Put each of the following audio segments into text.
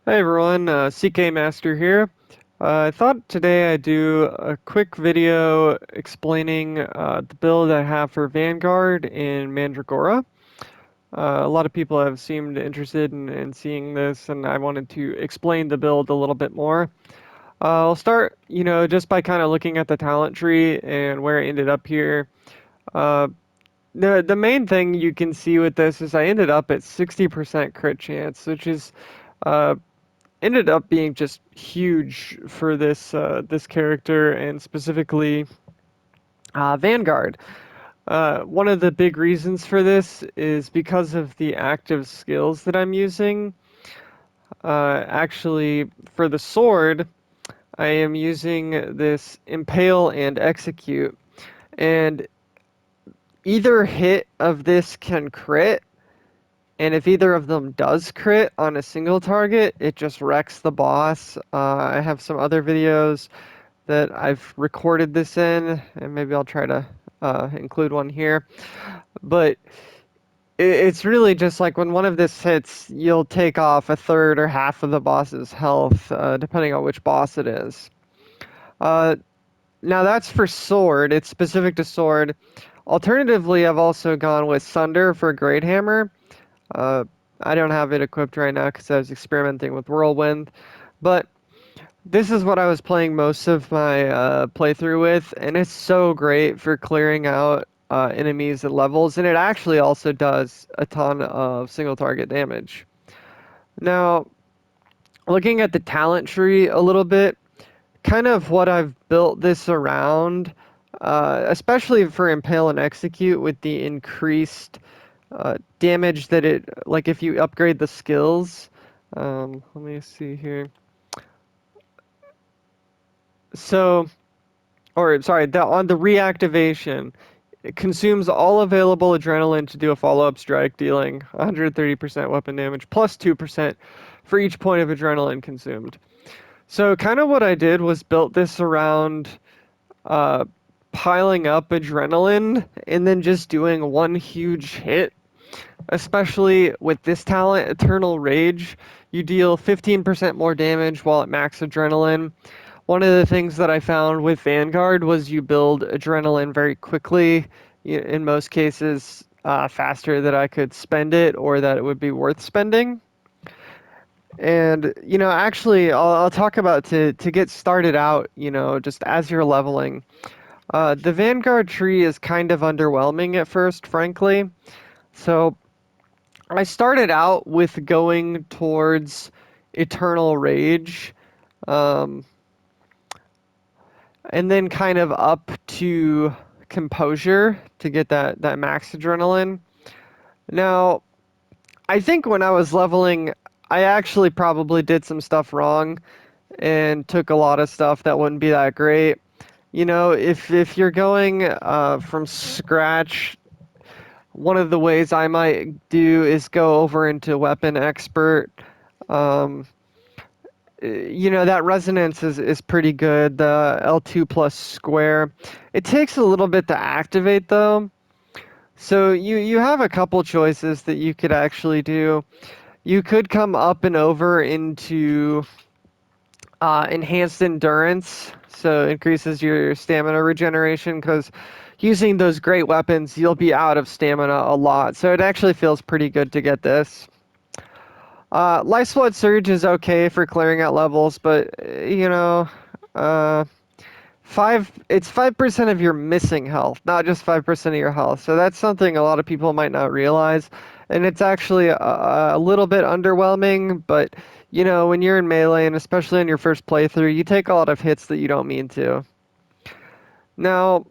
Hey everyone, CK Master here. I thought today I'd do a quick video explaining the build I have for Vanguard in Mandragora. A lot of people have seemed interested in seeing this, and I wanted to explain the build a little bit more. I'll start, just by kind of looking at the talent tree and where I ended up here. Uh, the main thing you can see with this is I ended up at 60% crit chance, which is uh, ended up being just huge for this character and specifically Vanguard. One of the big reasons for this is because of the active skills that I'm using. Actually, for the sword, I am using this Impale and Execute, and either hit of this can crit, and if either of them does crit on a single target, it just wrecks the boss. I have some other videos that I've recorded this in, and maybe I'll try to include one here. But it's really just like when one of this hits, you'll take off a third or half of the boss's health, depending on which boss it is. Uh, Now that's for sword. It's specific to sword. Alternatively, I've also gone with Sunder for Great Hammer. Uh, I don't have it equipped right now because I was experimenting with Whirlwind, but this is what I was playing most of my playthrough with, and it's so great for clearing out enemies at levels, and it actually also does a ton of single target damage. Now, looking at the talent tree a little bit, kind of what I've built this around, especially for Impale and Execute with the increased damage that it, like if you upgrade the skills. Let me see here. So, or sorry, on the reactivation, it consumes all available adrenaline to do a follow-up strike, dealing 130% weapon damage plus 2% for each point of adrenaline consumed. So kind of what I did was built this around uh, piling up adrenaline and then just doing one huge hit. Especially with this talent, Eternal Rage, you deal 15% more damage while at max adrenaline. One of the things that I found with Vanguard was you build adrenaline very quickly, in most cases, faster than I could spend it or that it would be worth spending. And, actually, I'll talk about to get started out, just as you're leveling. The Vanguard tree is kind of underwhelming at first, frankly. So I started out with going towards Eternal Rage. Um, and then kind of up to composure to get that max adrenaline. Now, I think when I was leveling, I actually probably did some stuff wrong and took a lot of stuff that wouldn't be that great. If you're going from scratch, one of the ways I might do is go over into weapon expert. Um, that resonance is pretty good. The L2 plus square. It takes a little bit to activate though. So you have a couple choices that you could actually do. You could come up and over into enhanced endurance, so increases your stamina regeneration because using those great weapons, you'll be out of stamina a lot. So it actually feels pretty good to get this. Life Flood Surge is okay for clearing out levels, but uh, it's 5% of your missing health, not just 5% of your health. So that's something a lot of people might not realize, and it's actually a little bit underwhelming. But when you're in melee, and especially in your first playthrough, you take a lot of hits that you don't mean to. Now,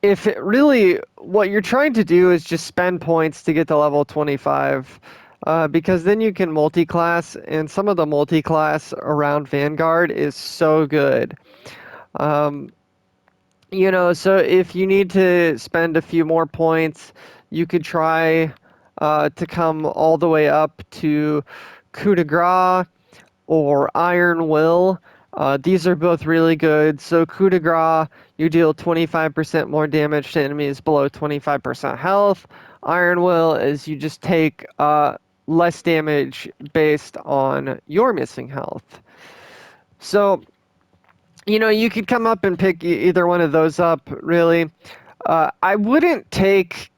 if it really what you're trying to do is just spend points to get to level 25, because then you can multi-class, and some of the multi-class around Vanguard is so good. Um, so if you need to spend a few more points, you could try to come all the way up to Coup de Grace or Iron Will. These are both really good. So Coup de Grace, you deal 25% more damage to enemies below 25% health. Iron Will is you just take less damage based on your missing health. So, you could come up and pick either one of those up, really. I wouldn't take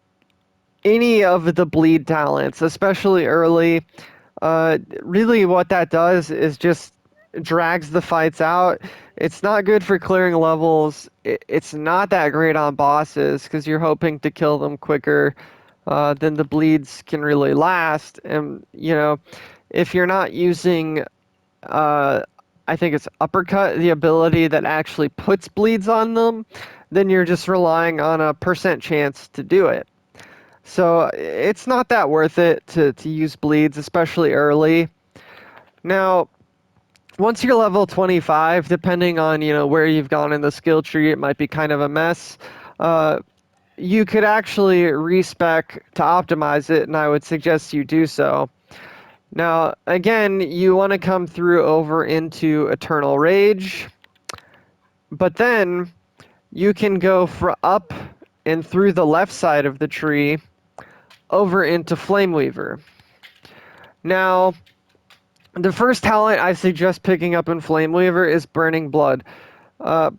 any of the bleed talents, especially early. Really, what that does is just drags the fights out. It's not good for clearing levels. It's not that great on bosses because you're hoping to kill them quicker than the bleeds can really last. And, if you're not using, uh, I think it's uppercut, the ability that actually puts bleeds on them, then you're just relying on a percent chance to do it. So it's not that worth it to use bleeds, especially early. Now, once you're level 25, depending on where you've gone in the skill tree, it might be kind of a mess. Uh, you could actually respec to optimize it, and I would suggest you do so. Now, again, you want to come through over into Eternal Rage, but then you can go up and through the left side of the tree over into Flameweaver. Now, the first talent I suggest picking up in Flameweaver is Burning Blood.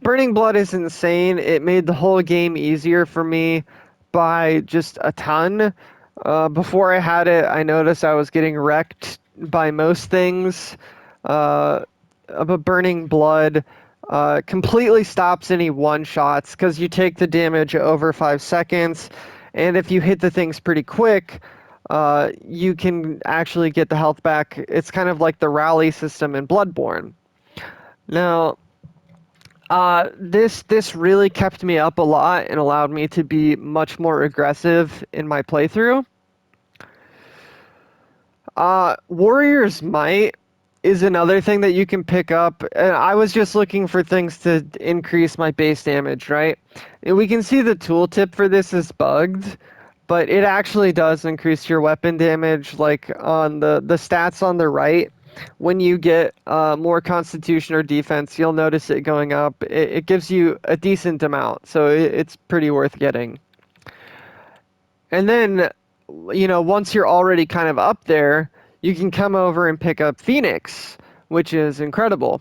Burning Blood is insane. It made the whole game easier for me by just a ton. Before I had it, I noticed I was getting wrecked by most things. But Burning Blood completely stops any one-shots because you take the damage over 5 seconds. And if you hit the things pretty quick, you can actually get the health back. It's kind of like the rally system in Bloodborne. Now, this really kept me up a lot and allowed me to be much more aggressive in my playthrough. Warrior's Might is another thing that you can pick up. And I was just looking for things to increase my base damage, right? And we can see the tooltip for this is bugged, but it actually does increase your weapon damage, like on the stats on the right. When you get more constitution or defense, you'll notice it going up. It gives you a decent amount, so it's pretty worth getting. And then, once you're already kind of up there, you can come over and pick up Phoenix, which is incredible.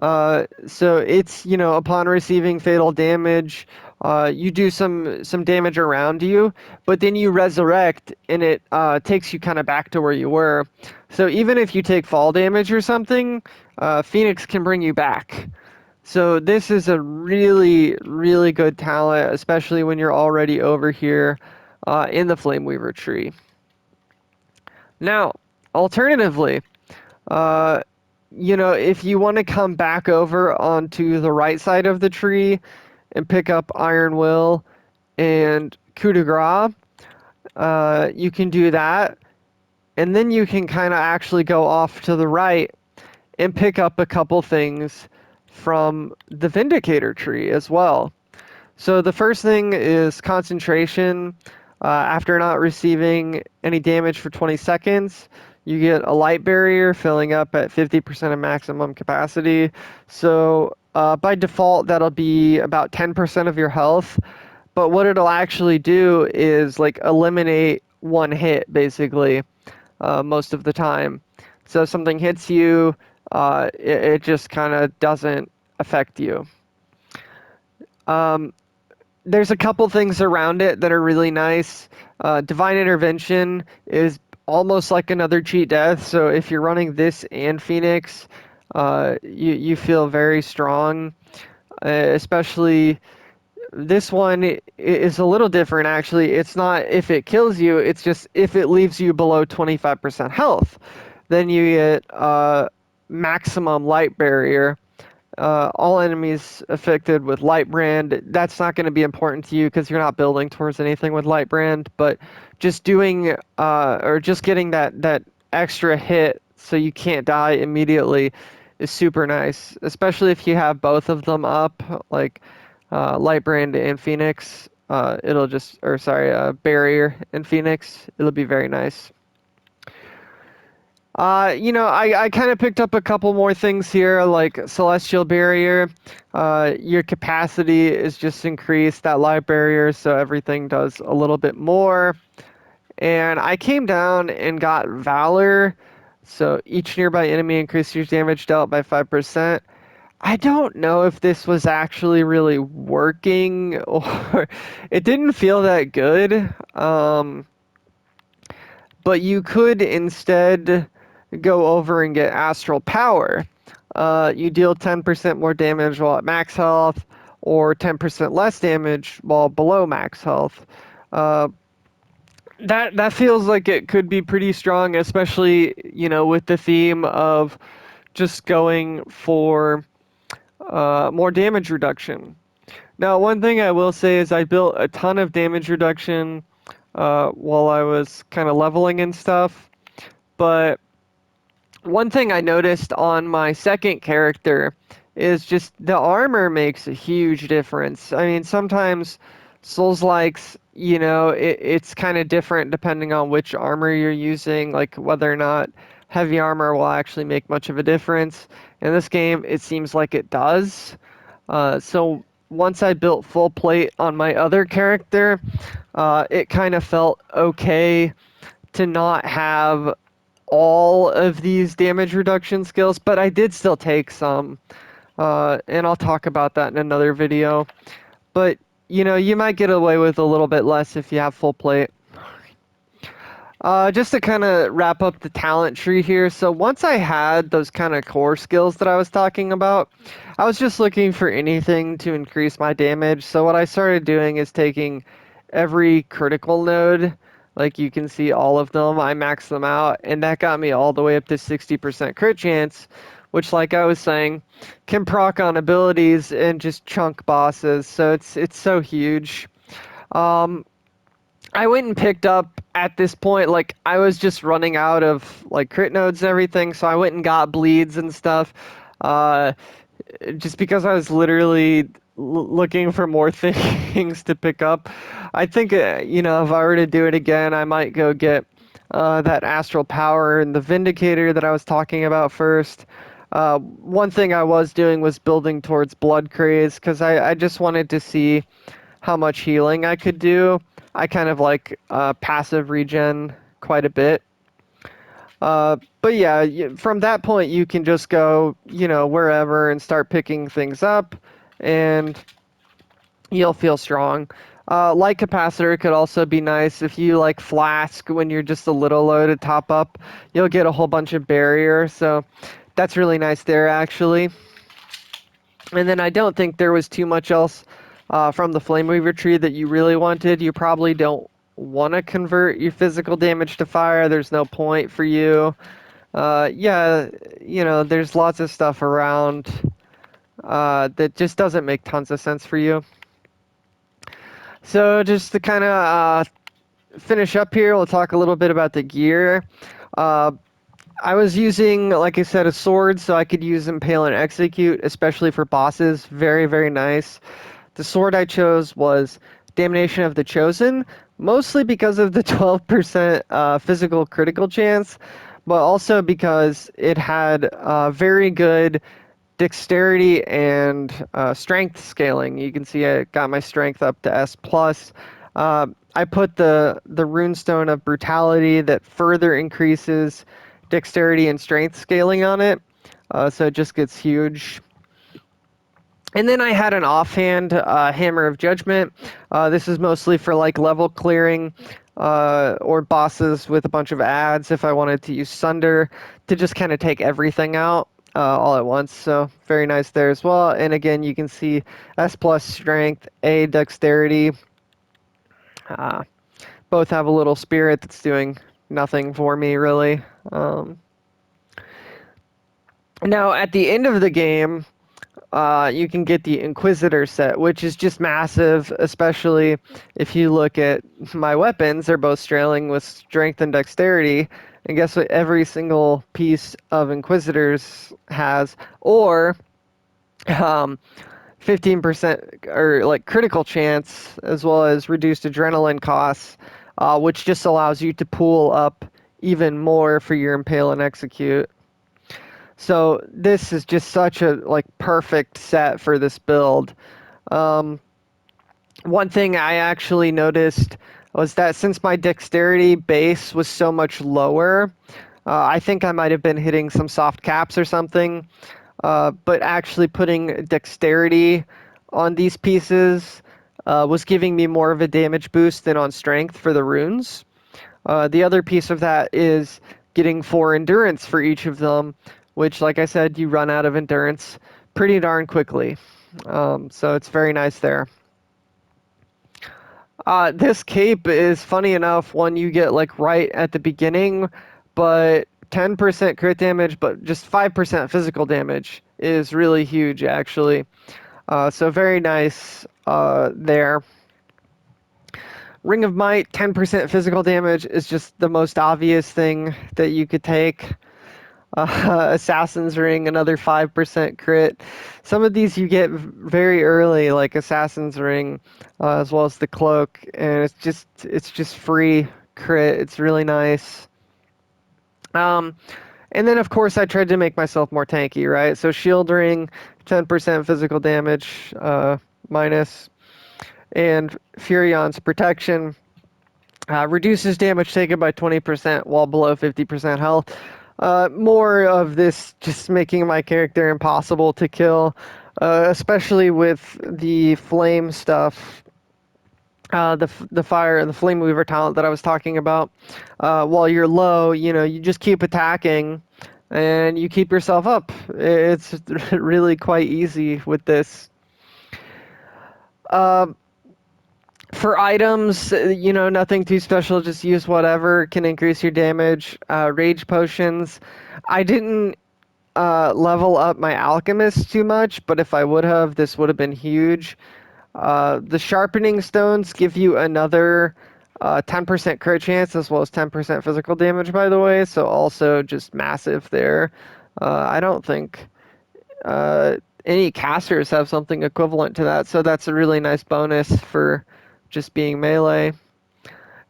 So it's, upon receiving fatal damage, you do some damage around you, but then you resurrect and it takes you kind of back to where you were. So even if you take fall damage or something, Phoenix can bring you back. So this is a really, really good talent, especially when you're already over here in the Flameweaver tree. Now, alternatively, if you want to come back over onto the right side of the tree and pick up Iron Will and Coup de Grace, you can do that. And then you can kind of actually go off to the right and pick up a couple things from the Vindicator tree as well. So the first thing is concentration. After not receiving any damage for 20 seconds, you get a light barrier filling up at 50% of maximum capacity. So by default, that'll be about 10% of your health. But what it'll actually do is like eliminate one hit, basically, most of the time. So if something hits you, it just kind of doesn't affect you. There's a couple things around it that are really nice. Divine Intervention is almost like another cheat death. So if you're running this and Phoenix, you feel very strong. Especially this one is a little different, actually. It's not if it kills you, it's just if it leaves you below 25% health. Then you get maximum light barrier. All enemies affected with Lightbrand, that's not going to be important to you because you're not building towards anything with Lightbrand, but just doing or just getting that extra hit so you can't die immediately is super nice, especially if you have both of them up, like Lightbrand and Phoenix. Barrier and Phoenix, it'll be very nice. I kind of picked up a couple more things here, like Celestial Barrier. Your capacity is just increased, that light barrier, so everything does a little bit more. And I came down and got Valor. So each nearby enemy increases damage dealt by 5%. I don't know if this was actually really working or it didn't feel that good. But you could instead go over and get Astral Power. You deal 10% more damage while at max health, or 10% less damage while below max health. Uh, that feels like it could be pretty strong, especially with the theme of just going for more damage reduction. Now, one thing I will say is I built a ton of damage reduction while I was kind of leveling and stuff, but one thing I noticed on my second character is just the armor makes a huge difference. I mean, sometimes Souls likes, it's kind of different depending on which armor you're using, like whether or not heavy armor will actually make much of a difference. In this game, it seems like it does. So once I built full plate on my other character, it kind of felt okay to not have all of these damage reduction skills, but I did still take some, and I'll talk about that in another video. But, you might get away with a little bit less if you have full plate. Just to kind of wrap up the talent tree here. So once I had those kind of core skills that I was talking about, I was just looking for anything to increase my damage. So what I started doing is taking every critical node, like you can see all of them, I maxed them out, and that got me all the way up to 60% crit chance, which, like I was saying, can proc on abilities and just chunk bosses. So it's so huge. Um, I went and picked up at this point, like I was just running out of like crit nodes and everything, so I went and got bleeds and stuff. Uh, just because I was literally looking for more things to pick up. I think if I were to do it again, I might go get that Astral Power and the Vindicator that I was talking about first. One thing I was doing was building towards Blood Craze because I just wanted to see how much healing I could do. I kind of like passive regen quite a bit. But yeah, from that point, you can just go, wherever and start picking things up, and you'll feel strong. Light capacitor could also be nice if you like flask when you're just a little low to top up. You'll get a whole bunch of barrier, so that's really nice there actually. And then I don't think there was too much else from the Flameweaver tree that you really wanted. You probably don't want to convert your physical damage to fire. There's no point for you. Yeah, there's lots of stuff around that just doesn't make tons of sense for you. So just to kind of finish up here, we'll talk a little bit about the gear. I was using, like I said, a sword, so I could use Impale and Execute, especially for bosses. Very, very nice. The sword I chose was Damnation of the Chosen, mostly because of the 12% physical critical chance, but also because it had very good dexterity and strength scaling. You can see I got my strength up to S+. I put the runestone of brutality that further increases dexterity and strength scaling on it, so it just gets huge. And then I had an offhand Hammer of Judgment. This is mostly for like level clearing or bosses with a bunch of adds if I wanted to use Sunder to just kind of take everything out all at once. So very nice there as well. And again, you can see S+ strength, A dexterity. Both have a little spirit that's doing nothing for me really. Now at the end of the game, you can get the Inquisitor set, which is just massive, especially if you look at my weapons. They're both trailing with strength and dexterity. And guess what every single piece of Inquisitors has? Or 15% or like critical chance, as well as reduced adrenaline costs, which just allows you to pool up even more for your Impale and Execute. So this is just such a like perfect set for this build. One thing I actually noticed was that since my dexterity base was so much lower, I think I might have been hitting some soft caps or something. But actually putting dexterity on these pieces was giving me more of a damage boost than on strength for the runes. The other piece of that is getting 4 endurance for each of them, which, like I said, you run out of endurance pretty darn quickly. So it's very nice there. This cape is funny enough one you get like right at the beginning, but 10% crit damage, but just 5% physical damage is really huge actually. So very nice there. Ring of Might, 10% physical damage is just the most obvious thing that you could take. Assassin's Ring, another 5% crit. Some of these you get very early, like Assassin's Ring, as well as the Cloak, and it's just free crit. It's really nice. Um, and then of course I tried to make myself more tanky, right? So Shield Ring, 10% physical damage minus, and Furion's Protection. Reduces damage taken by 20% while below 50% health. More of this just making my character impossible to kill, especially with the flame stuff, the fire and the Flameweaver talent that I was talking about. While you're low, you just keep attacking and you keep yourself up. It's really quite easy with this. Uh, For items, nothing too special. Just use whatever can increase your damage. Rage potions. I didn't level up my alchemist too much, but if I would have, this would have been huge. The sharpening stones give you another 10% crit chance as well as 10% physical damage, by the way. So also just massive there. I don't think any casters have something equivalent to that, so that's a really nice bonus for just being melee.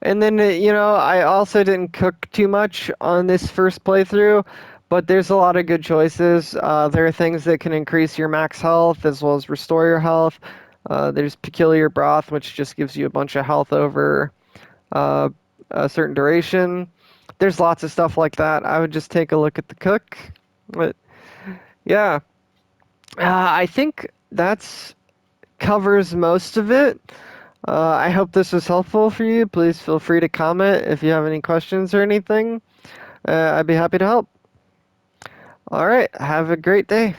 And then, I also didn't cook too much on this first playthrough, but there's a lot of good choices. There are things that can increase your max health as well as restore your health. There's Peculiar Broth, which just gives you a bunch of health over uh, a certain duration. There's lots of stuff like that. I would just take a look at the cook. But yeah, I think that's covers most of it. I hope this was helpful for you. Please feel free to comment if you have any questions or anything. I'd be happy to help. All right, have a great day.